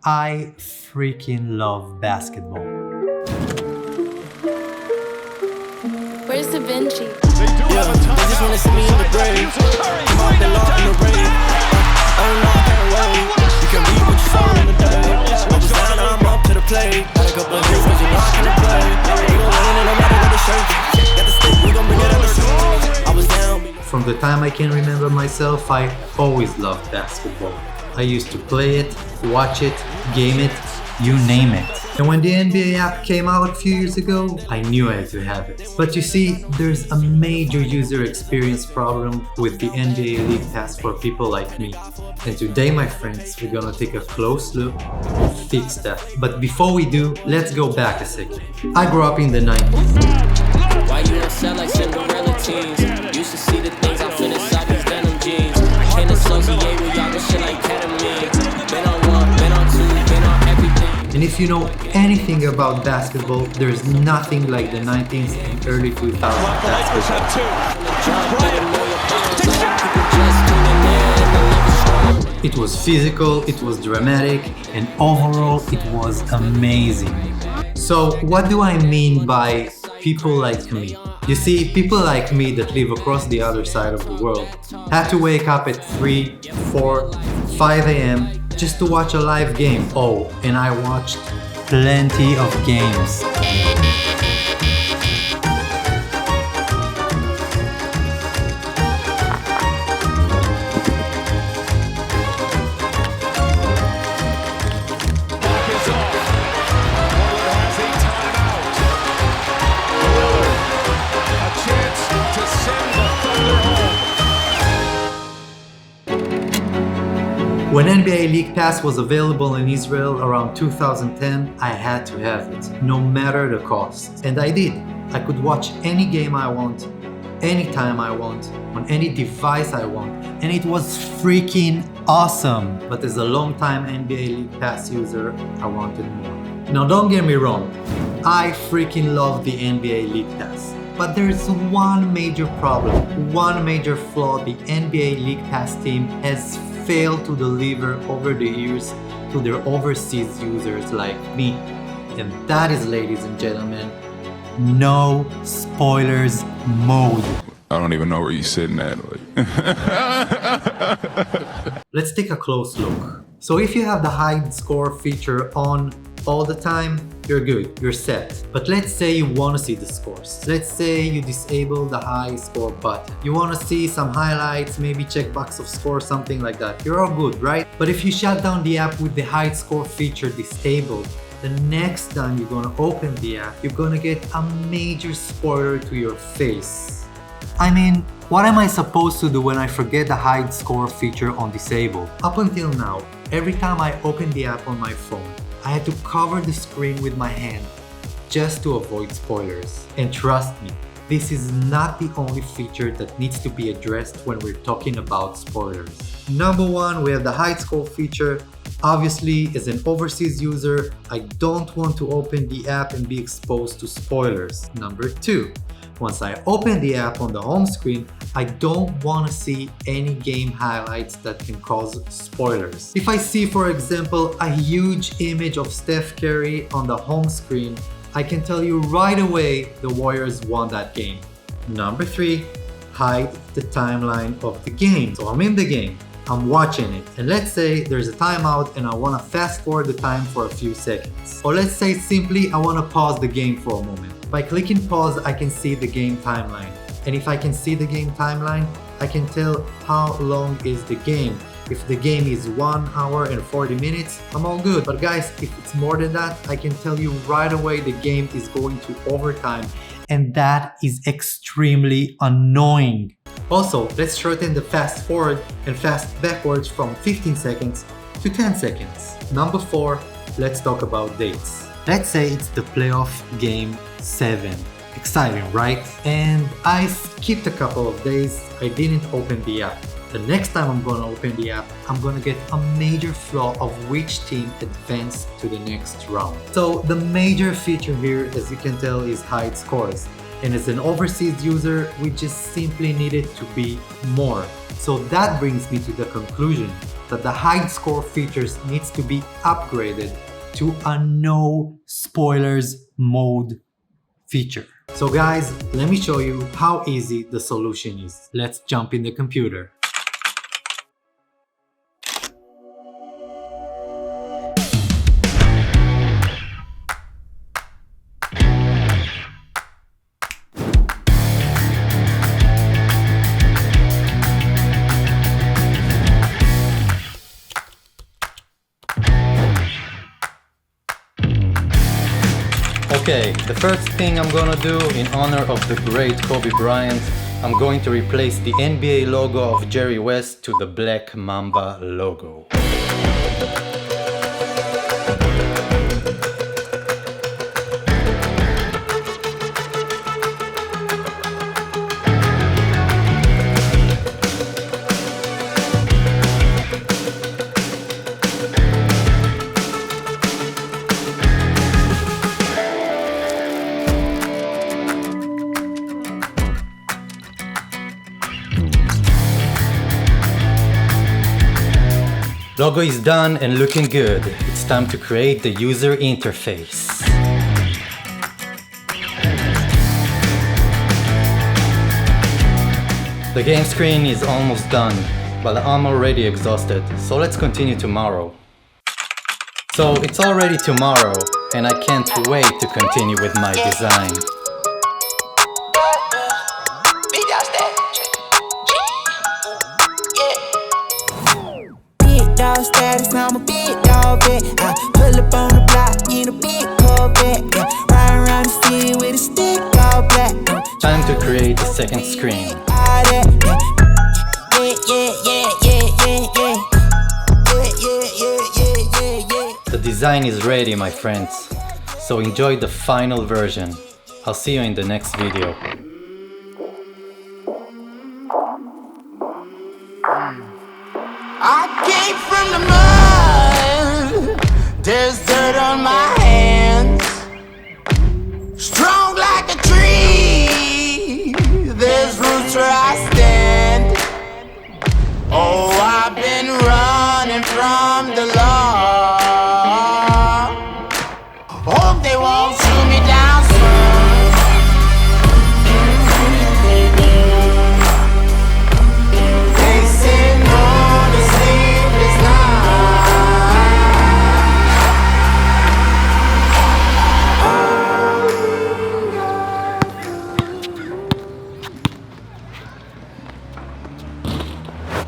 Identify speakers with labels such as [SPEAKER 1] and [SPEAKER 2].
[SPEAKER 1] I freaking love basketball.
[SPEAKER 2] Where's Da Vinci?
[SPEAKER 3] Yeah, they just wanna see me in the grave. I'm out there locked in the rave. Oh no, I can't wait. You can read what you saw in the day. I was down, now I'm up to the plate. Had a couple of hits, cause you're not gonna play. We gon' win it no matter what the shape. Got the stick, we gon' bring it up the street. I was down.
[SPEAKER 1] From the time I can remember myself, I always loved basketball. I used to play it, watch it, game it, you name it. And when the NBA app came out a few years ago, I knew I had to have it. But you see, there's a major user experience problem with the NBA League Pass for people like me. And today, my friends, we're gonna take a close look and fix that. But before we do, let's go back a second. I grew up in the 90s.
[SPEAKER 3] Why you don't sell like Cinderella teens? Used to see the things I fit inside these denim jeans. Can't associate with y'all with shit like ketamine. Been on one, been on two, been on everything.
[SPEAKER 1] And if you know anything about basketball, there's nothing like the 90s and early 2000s basketball. It was physical, it was dramatic, and overall it was amazing. So what do I mean by people like me? You see, people like me that live across the other side of the world had to wake up at 3, 4, 5 a.m. just to watch a live game. Oh, and I watched plenty of games. When NBA League Pass was available in Israel around 2010, I had to have it, no matter the cost. And I did. I could watch any game I want, anytime I want, on any device I want, and it was freaking awesome. But as a long-time NBA League Pass user, I wanted more. Now don't get me wrong, I freaking love the NBA League Pass. But there's one major problem, one major flaw the NBA League Pass team has failed to deliver over the years to their overseas users like me. And that is, ladies and gentlemen, no spoilers mode.
[SPEAKER 4] I don't even know where you're sitting at.
[SPEAKER 1] Let's take a close look. So if you have the hide score feature on all the time, you're good, you're set. But let's say you want to see the scores. Let's say you disable the high score button. You want to see some highlights, maybe checkbox of score, something like that. You're all good, right? But if you shut down the app with the hide score feature disabled, the next time you're gonna open the app, you're gonna get a major spoiler to your face. I mean, what am I supposed to do when I forget the hide score feature on disable? Up until now, every time I open the app on my phone, I had to cover the screen with my hand just to avoid spoilers. And trust me, this is not the only feature that needs to be addressed when we're talking about spoilers. Number one, we have the hide score feature. Obviously, as an overseas user, I don't want to open the app and be exposed to spoilers. Number two, once I open the app on the home screen, I don't want to see any game highlights that can cause spoilers. If I see, for example, a huge image of Steph Curry on the home screen, I can tell you right away the Warriors won that game. Number three, hide the timeline of the game. So I'm in the game, I'm watching it, and let's say there's a timeout and I want to fast forward the time for a few seconds. Or let's say simply I want to pause the game for a moment. By clicking pause, I can see the game timeline. And if I can see the game timeline, I can tell how long is the game. If the game is 1 hour and 40 minutes, I'm all good. But guys, if it's more than that, I can tell you right away the game is going to overtime. And that is extremely annoying. Also, let's shorten the fast forward and fast backwards from 15 seconds to 10 seconds. Number four, let's talk about dates. Let's say it's the playoff game 7. Exciting, right? And I skipped a couple of days, I didn't open the app. The next time I'm gonna open the app, I'm gonna get a major flaw of which team advanced to the next round. So the major feature here, as you can tell, is hide scores. And as an overseas user, we just simply needed to be more. So that brings me to the conclusion that the hide score features needs to be upgraded to a no spoilers mode feature. So guys, let me show you how easy the solution is. Let's jump in the computer. Okay, the first thing I'm gonna do in honor of the great Kobe Bryant, I'm going to replace the NBA logo of Jerry West to the Black Mamba logo. Logo is done and looking good. It's time to create the user interface. The game screen is almost done, but I'm already exhausted, so let's continue tomorrow. So it's already tomorrow, and I can't wait to continue with my design.
[SPEAKER 5] Status, I'm a big dog vet. I pull up on the block in a big Corvette. Yeah. Ride around the city with a stick all black.
[SPEAKER 1] Time to create the second screen. The design is ready, my friends. So enjoy the final version. I'll see you in the next video.
[SPEAKER 5] I came from the mud, there's dirt on my hands. Strong like a tree, there's roots where I stand. Oh, I've been running from the law.